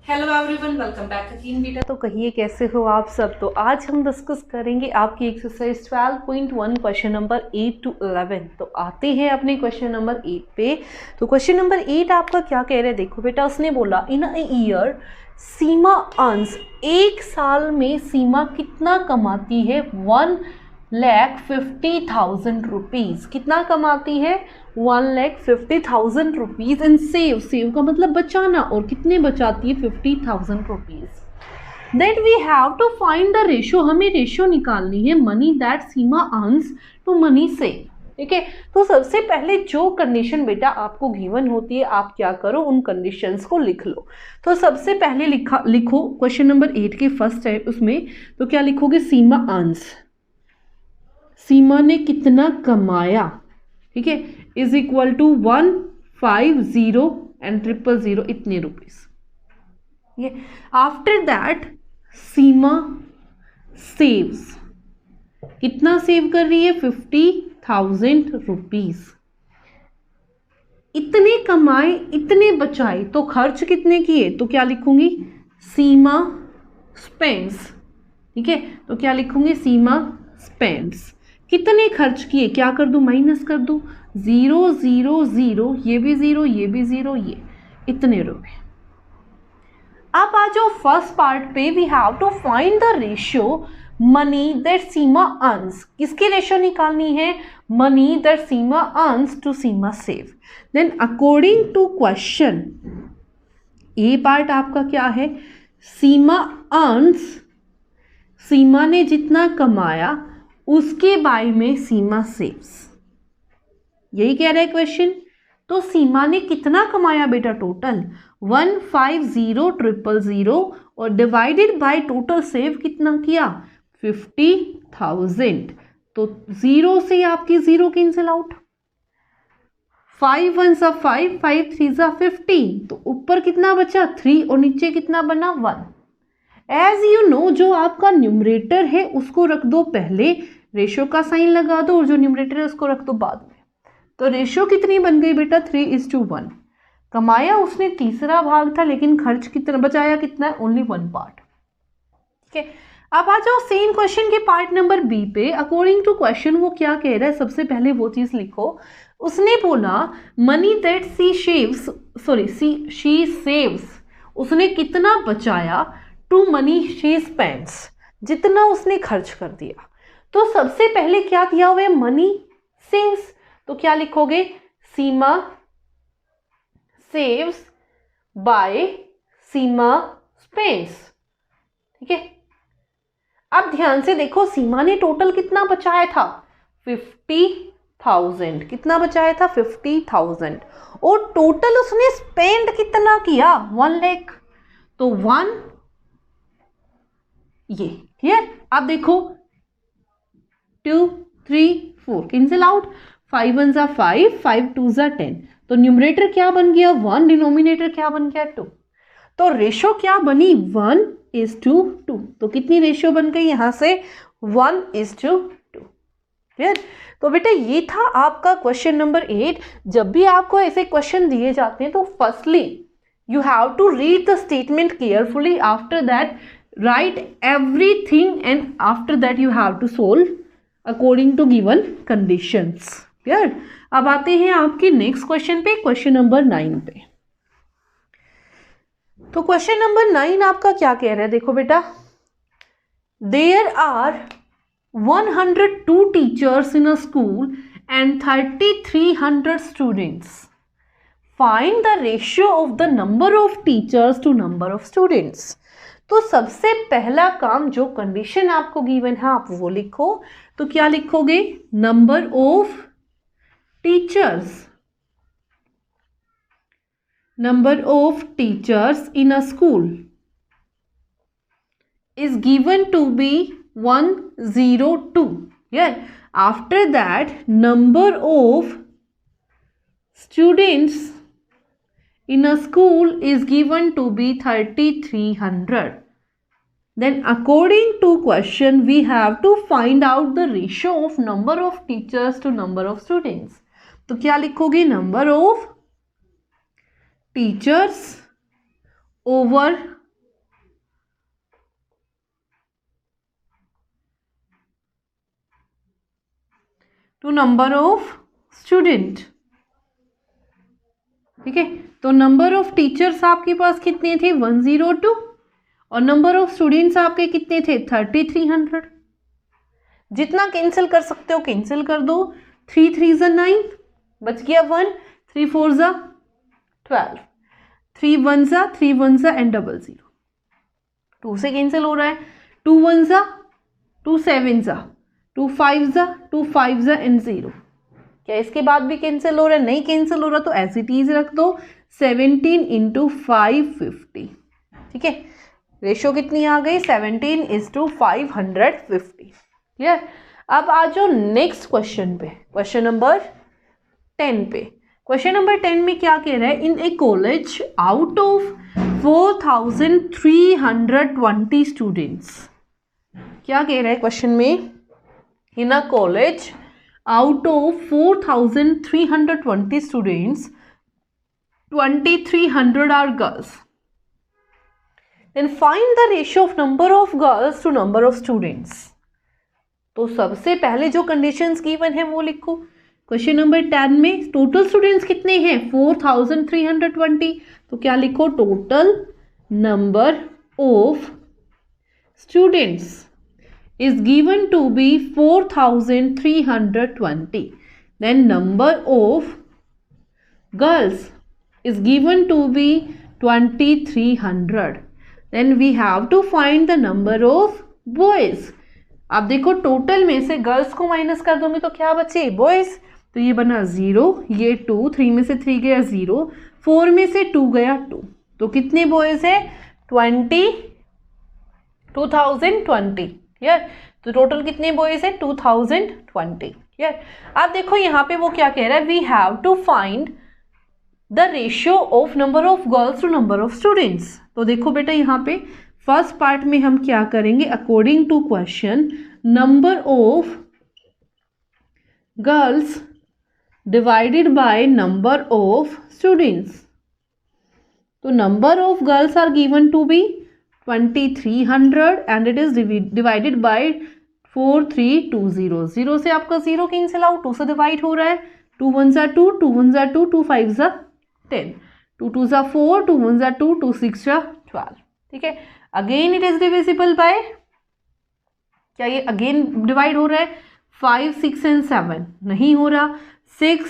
Hello everyone, welcome back again बेटा। तो कहिए कैसे हो आप सब। तो आज हम डिस्कस करेंगे आपकी एक्सरसाइज 12.1 क्वेश्चन नंबर 8 to 11। तो आते हैं अपने क्वेश्चन नंबर 8 पे। तो क्वेश्चन नंबर 8 आपका क्या कह रहे हैं, देखो बेटा। उसने बोला इन अ ईयर सीमा अर्न्स, एक साल में सीमा कितना कमाती है? 1,50,000 रुपीज़। कितना कमाती है? 1,50,000 रुपीज़। एंड सेव, सेव का मतलब बचाना, और कितने बचाती है? 50,000 rupees. Then we have to find the ratio, हमें रेशो निकालनी है money that Seema earns to money save. ठीक है, तो सबसे पहले जो कंडीशन बेटा आपको गिवन होती है, आप क्या करो, उन कंडीशंस को लिख लो। तो सबसे पहले लिखो क्वेश्चन नंबर 8 के फर्स्ट है उसमें। तो क्या लिखोगे? सीमा अर्न्स, सीमा ने कितना कमाया, ठीक है, इज इक्वल टू 150 एंड 000 इतने रुपीज। ये आफ्टर दैट सीमा सेव्स, कितना सेव कर रही है? 50,000 रुपीज। इतने कमाए, इतने बचाए, तो खर्च कितने किए? तो क्या लिखूंगी? सीमा स्पेंड्स। ठीक है, तो क्या लिखूंगी? सीमा स्पेंड्स। कितने खर्च किए? क्या कर दूं? माइनस कर दूं। 0 0 0, ये भी 0, ये भी 0, ये इतने रुपए। अब आ जाओ फर्स्ट पार्ट पे। We have to find the ratio money that Seema earns. किसकी रेशियो निकालनी है? Money that Seema earns to Seema save. Then according to question, ये पार्ट आपका क्या है? सीमा अर्न्स, सीमा ने जितना कमाया उसके बाय में सीमा सेव्स, यही कह रहा है क्वेश्चन। तो सीमा ने कितना कमाया बेटा? टोटल 150,000 और डिवाइडेड बाय टोटल सेव कितना किया? 50,000। तो 0 से आपकी 0 कैंसिल आउट। 5 1 सा 5, 5 3 सा 15, तो ऊपर कितना बचा? 3 और नीचे कितना बना? 1। एज यू नो, जो आपका न्यूमरेटर है उसको रख दो पहले, रेशियो का साइन लगा दो, और जो न्यूमरेटर है उसको रख दो बाद में। तो रेशियो कितनी बन गई बेटा? 3:1। कमाया उसने तीसरा भाग था, लेकिन खर्च कितना बचाया? कितना? Only 1 part. ठीक है, अब आ जाओ सेम क्वेश्चन के पार्ट नंबर बी पे। अकॉर्डिंग टू क्वेश्चन वो क्या कह रहा है, सबसे पहले वो चीज लिखो। उसने बोला मनी दैट शी सेव्स, उसने कितना बचाया? टू मनी शी स्पेंड्स, जितना उसने खर्च कर दिया। तो सबसे पहले क्या दिया हुआ है? Money saves. तो क्या लिखोगे? सीमा सेव्स बाय सीमा स्पेंड्स। ठीक है, अब ध्यान से देखो, सीमा ने टोटल कितना बचाया था? 50,000। कितना बचाया था? 50,000। और टोटल उसने स्पेंड कितना किया? 1 लाख। तो 1, ये क्लियर। अब देखो 2 3 4 कैंसिल आउट। 5 1 सा 5, 5 2 सा 10। तो न्यूमरेटर क्या बन गया? 1। डिनोमिनेटर क्या बन गया? 2। तो रेशो क्या बनी? 1:2। तो कितनी रेशियो बन गई यहां से? 1:2। क्लियर। तो बेटा ये था आपका क्वेश्चन नंबर 8। जब भी आपको ऐसे क्वेश्चन दिए जाते हैं तो firstly you have to read the statement carefully, after that write everything, and after that you have to solve according to given conditions. Clear. अब आते हैं आपके नेक्स्ट क्वेश्चन पे, क्वेश्चन नंबर 9 पे। तो क्वेश्चन नंबर 9 आपका क्या कह रहा है, देखो बेटा। There are 102 teachers in a school and 3,300 students. Find the ratio of the number of teachers to number of students. तो सबसे पहला काम, जो कंडीशन आपको गिवन है आप वो लिखो। तो क्या लिखोगे? Number of teachers, number of teachers in a school is given to be 102. Yeah. After that, number of students in a school is given to be 3,300. Then according to question, we have to find out the ratio of number of teachers to number of students. तो क्या लिखोगे? number of teachers over to number of student. ठीक है, तो number of teachers आपके पास कितने थे 102 और नंबर ऑफ स्टूडेंट्स आपके कितने थे 3300। जितना कैंसिल कर सकते हो कैंसिल कर दो। 3 3 ज़ा 9, बच गया 1, 3 4 ज़ा 12, 3 1 ज़ा 3 1 ज़ा एंड 00, 2 से कैंसिल हो रहा है। 2 1 ज़ा 2 7 ज़ा 2 5 ज़ा 2 5 ज़ा एंड 0। क्या इसके बाद भी कैंसिल हो रहा है? नहीं कैंसिल हो रहा, तो एज इट इज रख दो 17 इंटू 550। ठीक है, रेशो कितनी आ गई 17:550। क्लियर। अब आ जाओ नेक्स्ट क्वेश्चन पे, क्वेश्चन नंबर 10 पे। क्वेश्चन नंबर 10 में क्या कह रहा है, इन ए कॉलेज आउट ऑफ 4320 स्टूडेंट्स। क्या कह रहा है क्वेश्चन में, इन अ college out of 4320 students 2300 are girls, then find the ratio of number of girls to number of students। तो सबसे पहले जो कंडीशंस गिवन है वो लिखो। क्वेश्चन नंबर 10 में टोटल स्टूडेंट्स कितने हैं 4320, तो क्या लिखो total number of students is given to be 4320, then number of girls is given to be 2300, then we have to find the number of boys। अब देखो टोटल में से गर्ल्स को माइनस कर दोगे तो क्या बचे बॉयज, तो ये बना 0, ये 2, 3 में से 3 गया 0, 4 में से 2 गया 2, तो कितने बॉयज है 2020। यार तो टोटल कितने बॉयज है 2020। यार अब देखो यहाँ पे वो क्या कह रहा है, we have to find the ratio of number of girls to number of students. तो देखो बेटा यहाँ पे फर्स्ट पार्ट में हम क्या करेंगे, according to question number of girls divided by number of students. तो number of girls are given to be 2300 and it is divided by 4320। 0 से आपका 0 कैंसिल आउट, 2 से डिवाइड हो रहा है, 2 1 ज़ा 2, 2 1 ज़ा 2, 2 5 ज़ा 10, 2 2 ज़ा 4, 2 1 ज़ा 2, 2 6 ज़ा 12। ठीक है, again it is divisible by, क्या ये अगेन डिवाइड हो रहा है 5 6 एंड 7 नहीं हो रहा, 6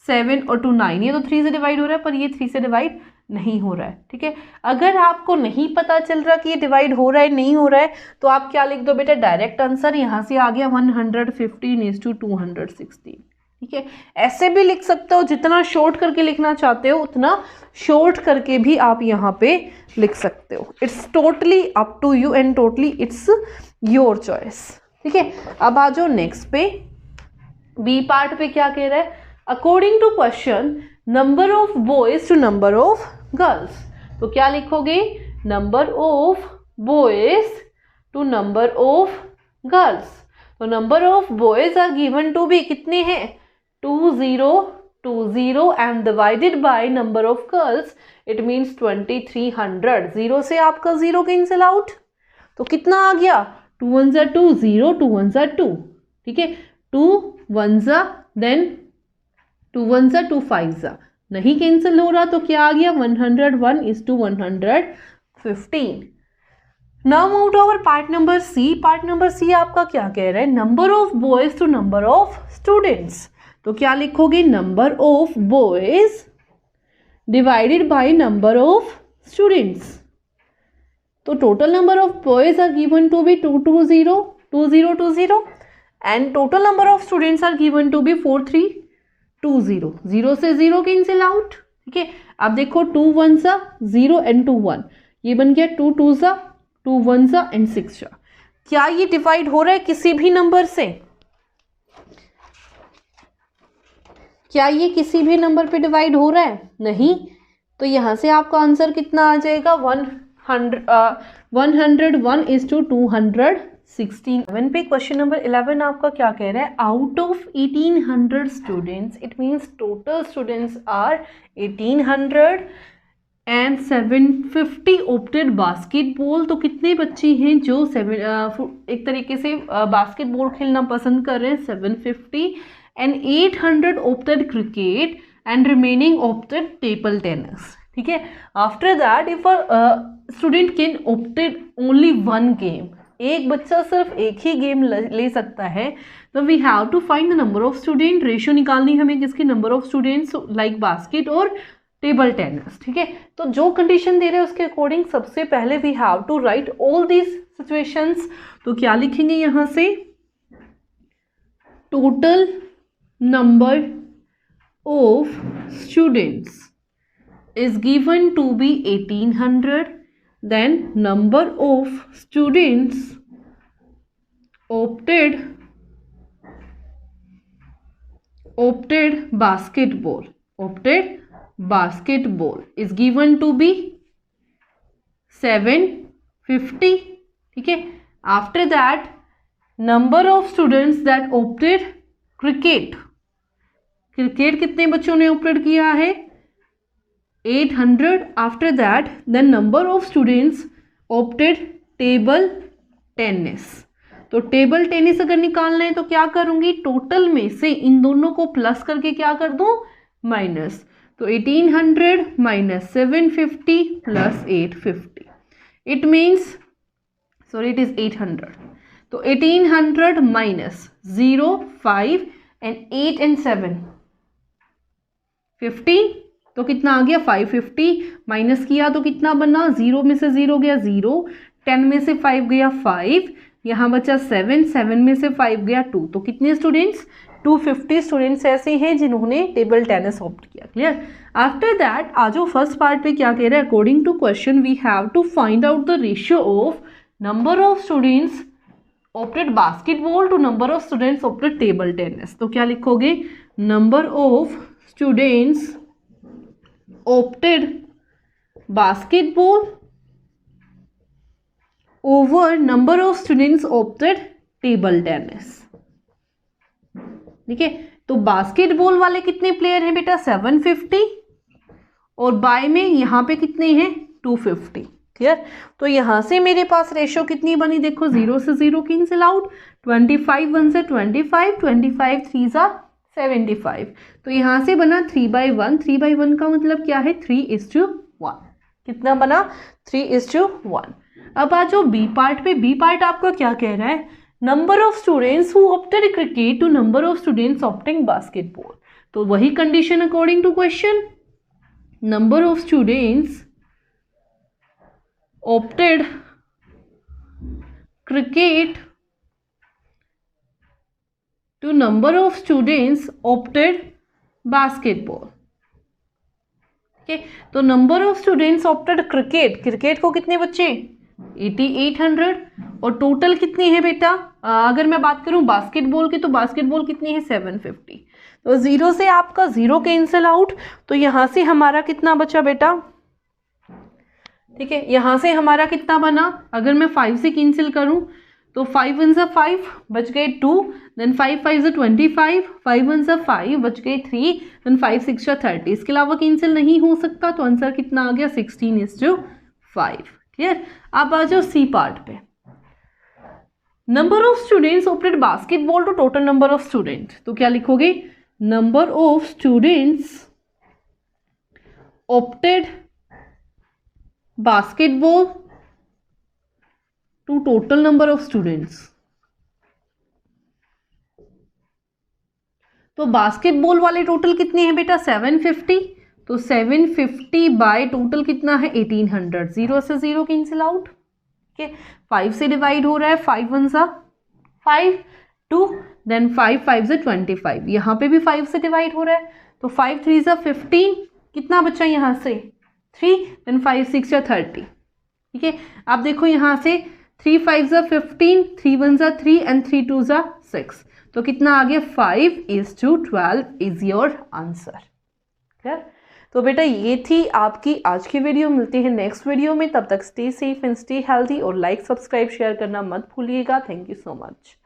7 और 2 9, ये तो 3 से डिवाइड हो रहा है पर ये 3 से डिवाइड नहीं हो रहा है। ठीक है, अगर आपको नहीं पता चल रहा कि ये डिवाइड हो रहा है नहीं हो रहा है तो आप क्या लिख दो बेटा, डायरेक्ट आंसर यहाँ से आ गया 115:216। ठीक है, ऐसे भी लिख सकते हो, जितना शॉर्ट करके लिखना चाहते हो उतना शॉर्ट करके भी आप यहाँ पे लिख सकते हो। It's totally up to you and totally it's your choice. ठीक है, अब आ जाओ नेक्स्ट पे, बी पार्ट पे क्या कह रहा है, according to question number of boys to number of girls. तो क्या लिखोगे, number of boys to number of girls. तो number of boys are given to be कितने हैं 2020 and divided by number of girls, it means 2300। 0 से आपका 0 cancel out, तो कितना आ गया 2 1 ज़ा 2 0, 2 1 ज़ा 2। ठीक है, 2 1 ज़ा देन 2 1 ज़ा 2 5 ज़ा नहीं कैंसिल हो रहा, तो क्या आ गया 101:115। Now move to our part number C. Part number C आपका क्या कह रहा है, number of boys to number of students. तो क्या लिखोगे, number of boys divided by number of students. तो total number of boys are given to be 220 and total number of students are given to be 4320। 0 से 0 cancel out. ठीक है, अब देखो 2 1 ज़ा 0 एंड 2 1, ये बन गया 2 2 ज़ा 2 1 ज़ा एंड 6 ज़ा। क्या ये डिवाइड हो रहा है किसी भी नंबर से, क्या ये किसी भी नंबर पे डिवाइड हो रहा है, नहीं। तो यहाँ से आपका आंसर कितना आ जाएगा 101:216। पे क्वेश्चन नंबर 11 आपका क्या कह रहा है, out of 1800 students, it means total students are 1800 and 750 opted basketball. तो कितने बच्चे हैं जो एक तरीके से बास्केटबॉल खेलना पसंद कर रहे हैं 750 and 800 opted cricket and remaining opted table tennis. ठीक है, after that if student can opted only one game, एक बच्चा सिर्फ एक ही गेम ले सकता है, तो we have to find the number of student, ratio निकालनी हमें किसकी, number of students like basket और टेबल टेनिस. ठीक है, तो जो कंडीशन दे रहे हैं उसके अकॉर्डिंग सबसे पहले we have to write all these situations. तो क्या लिखेंगे यहाँ से, total number of students is given to be 1800, then number of students opted basketball is given to be 750. ठीक है, after that number of students that opted cricket कितने बच्चों ने opted किया है, 800. after that the number of students opted table tennis. तो table tennis अगर निकालना है तो क्या करूंगी, टोटल में से इन दोनों को प्लस करके क्या कर दूं, माइनस. तो 1800 minus 750 plus 850, it means sorry it is 800. तो 1800 माइनस 0 5 एंड 8 एंड 7 15, तो कितना आ गया 550. माइनस किया तो कितना बना, 0 में से 0 गया 0, 10 में से 5 गया 5, यहाँ बचा 7, 7 में से 5 गया 2. तो कितने स्टूडेंट्स, 250 स्टूडेंट्स ऐसे हैं जिन्होंने टेबल टेनिस ऑप्ट किया. क्लियर. आफ्टर दैट आ जाओ फर्स्ट पार्ट पे, क्या कह रहा है, according to question we have to find out the ratio of number of students opted basketball to number of students opted table tennis. तो क्या लिखोगे, number of students opted basketball over number of students opted table tennis. ठीक है, तो basketball वाले कितने player हैं बेटा, 750, और बाय में यहाँ पे कितने हैं, 250. क्लियर. तो यहाँ से मेरे पास रेशियो कितनी बनी, देखो 0 से 0 कैंसिल आउट, 25 1 से 25, 25 3 जा 75. तो यहाँ से बना 3/1. 3/1 का मतलब क्या है, 3:1. कितना बना, 3:1. अब आ जाओ बी पार्ट पे. बी पार्ट आपका क्या कह रहा है, number of students who opted cricket to number of students opting basketball. तो वही condition according to question, number of students opted cricket to number of students opted basketball. Okay, तो number of students opted cricket को कितने बच्चे, 8800, और total कितनी है बेटा, अगर मैं बात करूं बास्केटबॉल की तो बास्केटबॉल कितनी है 750. तो 0 से आपका 0 कैंसिल आउट, तो यहाँ से हमारा कितना बचा बेटा, ठीक है, यहाँ से हमारा कितना बना, अगर मैं 5 से कैंसिल करूं तो 5 1 जा 5 बच गए 2, देन 5 5 जा 25, 5 1 जा 5 बच गए 3, देन 5 6 जा 30. इसके अलावा कैंसिल नहीं हो सकता, तो आंसर कितना आ गया, 16:5. क्लियर. अब आ जाओ सी पार्ट पे. Number of students opted basketball to total number of student. तो क्या लिखोगे, number of students opted basketball to total number of students. तो बास्केटबॉल वाले टोटल कितने हैं बेटा, 750. तो 750 बाय टोटल कितना है, 1800. 0 से 0 कैंसिल आउट. ठीक है, 5 से डिवाइड हो रहा है, 5 1 जा 5, 2, देन 5 5 जा 25. यहाँ पे भी 5 से डिवाइड हो रहा है, तो 5 3 जा 15, कितना बचा यहाँ से 3, देन 5 6 जा 30. ठीक है, अब देखो यहाँ से 3 5 जा 15, 3 1 जा 3 एंड 3 2 जा 6. तो कितना आ गया, 5:12 इज योर आंसर. क्लियर. तो बेटा ये थी आपकी आज की वीडियो. मिलते हैं नेक्स्ट वीडियो में, तब तक stay safe and stay healthy, और लाइक सब्सक्राइब शेयर करना मत भूलिएगा. Thank you so much.